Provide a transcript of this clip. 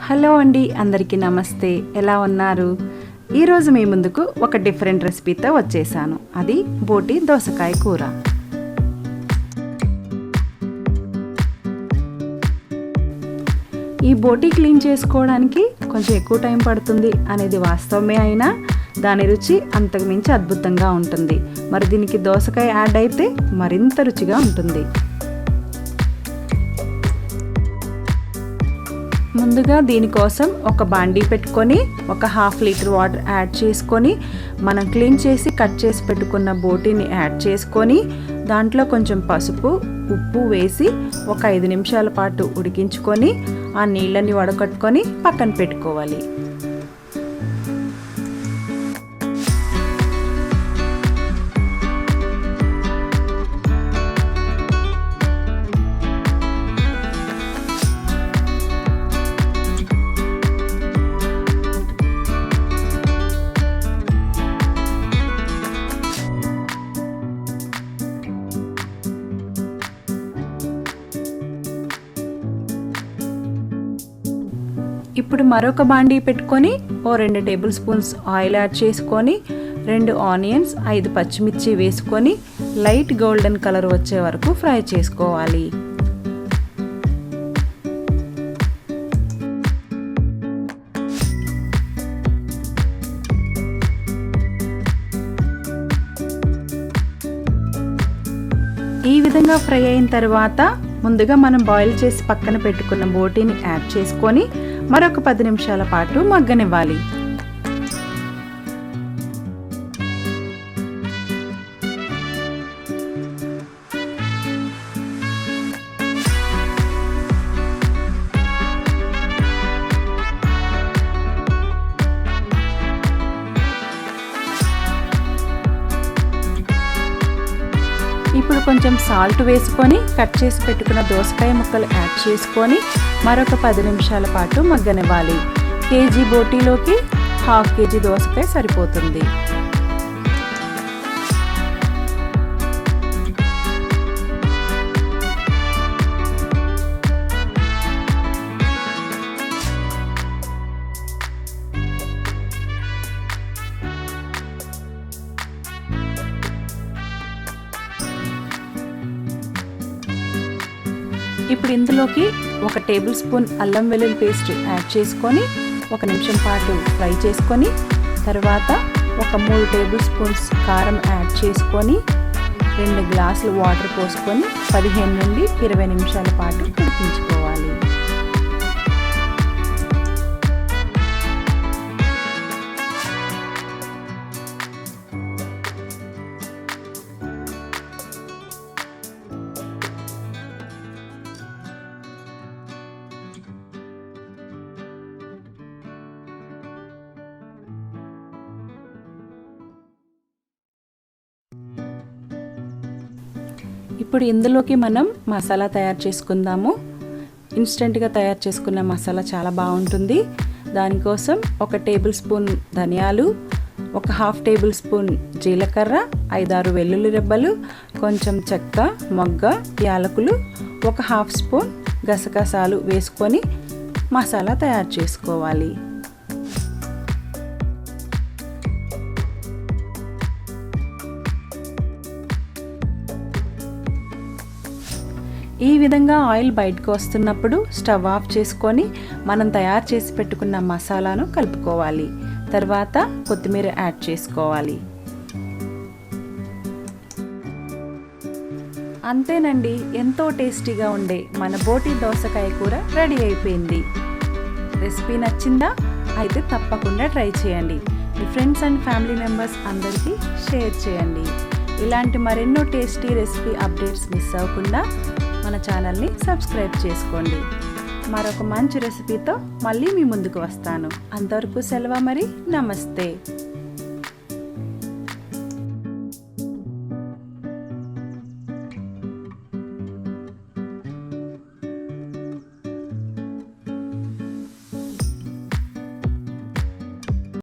Hello అండి, అందరికీ నమస్తే. ఎలా ఉన్నారు? ఈరోజు మీ ముందుకు ఒక డిఫరెంట్ రెసిపీతో వచ్చేసాను. అది బోటి దోసకాయ కూర. ఈ బోటి క్లీన్ చేసుకోవడానికి కొంచెం ఎక్కువ టైం పడుతుంది అనేది వాస్తవమే అయినా దాని రుచి అంతకు మించి అద్భుతంగా ఉంటుంది. మరి దీనికి దోసకాయ యాడ్ అయితే మరింత రుచిగా ఉంటుంది. ముందుగా దీనికోసం ఒక బాండీ పెట్టుకొని ఒక 1/2 లీటర్ వాటర్ యాడ్ చేసుకొని మనం క్లీన్ చేసి కట్ చేసి పెట్టుకున్న బోటీని యాడ్ చేసుకొని దాంట్లో కొంచెం పసుపు, ఉప్పు వేసి ఒక 5 నిమిషాల పాటు ఉడికించుకొని ఆ నీళ్ళని వడకట్టుకొని పక్కన పెట్టుకోవాలి. ఇప్పుడు మరొక బాండీ పెట్టుకొని 2 టేబుల్ స్పూన్స్ ఆయిల్ యాడ్ చేసుకొని 2 ఆనియన్స్, 5 పచ్చిమిర్చి వేసుకొని లైట్ గోల్డెన్ కలర్ వచ్చే వరకు ఫ్రై చేసుకోవాలి. ఈ విధంగా ఫ్రై అయిన తర్వాత ముందుగా మనం బాయిల్ చేసి పక్కన పెట్టుకున్న బోటీని యాడ్ చేసుకొని మరొక 10 నిమిషాల పాటు మగ్గనివ్వాలి. ఇప్పుడు కొంచెం సాల్ట్ వేసుకొని కట్ చేసి పెట్టుకున్న దోసకాయ ముక్కలు యాడ్ చేసుకొని మరొక 10 నిమిషాల పాటు మగ్గనివ్వాలి. కేజీ బోటీలోకి 1/2 కేజీ దోసకాయ సరిపోతుంది. ఇప్పుడు ఇందులోకి 1 టేబుల్ స్పూన్ అల్లం వెల్లుల్లి పేస్ట్ యాడ్ చేసుకొని 1 నిమిషం పాటు ఫ్రై చేసుకొని తర్వాత ఒక 3 టేబుల్ స్పూన్స్ కారం యాడ్ చేసుకొని 2 గ్లాసులు వాటర్ పోసుకొని 15 నుండి 20 నిమిషాల పాటు ఉడికించుకోవాలి. ఇప్పుడు ఇందులోకి మనం మసాలా తయారు చేసుకుందాము. ఇన్స్టెంట్గా తయారు చేసుకున్న మసాలా చాలా బాగుంటుంది. దానికోసం 1 టేబుల్ స్పూన్ ధనియాలు, 1/2 టేబుల్ స్పూన్ జీలకర్ర, 5-6 వెల్లుల్లి రెబ్బలు, కొంచెం చెక్క, మొగ్గ, యాలకులు, 1/2 స్పూన్ గసగసాలు వేసుకొని మసాలా తయారు చేసుకోవాలి. ఈ విధంగా ఆయిల్ బయటకు వస్తున్నప్పుడు స్టవ్ ఆఫ్ చేసుకొని మనం తయారు చేసి పెట్టుకున్న మసాలాను కలుపుకోవాలి. తర్వాత కొత్తిమీర యాడ్ చేసుకోవాలి. అంతేనండి, ఎంతో టేస్టీగా ఉండే మన బోటి దోసకాయ కూర రెడీ అయిపోయింది. రెసిపీ నచ్చిందా? అయితే తప్పకుండా ట్రై చేయండి. మీ ఫ్రెండ్స్ అండ్ ఫ్యామిలీ మెంబర్స్ అందరికీ షేర్ చేయండి. ఇలాంటి మరెన్నో టేస్టీ రెసిపీ అప్డేట్స్ మిస్ అవ్వకుండా మన ఛానల్ని సబ్స్క్రైబ్ చేసుకోండి. మరొక మంచి రెసిపీతో మళ్ళీ మీ ముందుకు వస్తాను. అంతవరకు సెలవు మరి. నమస్తే.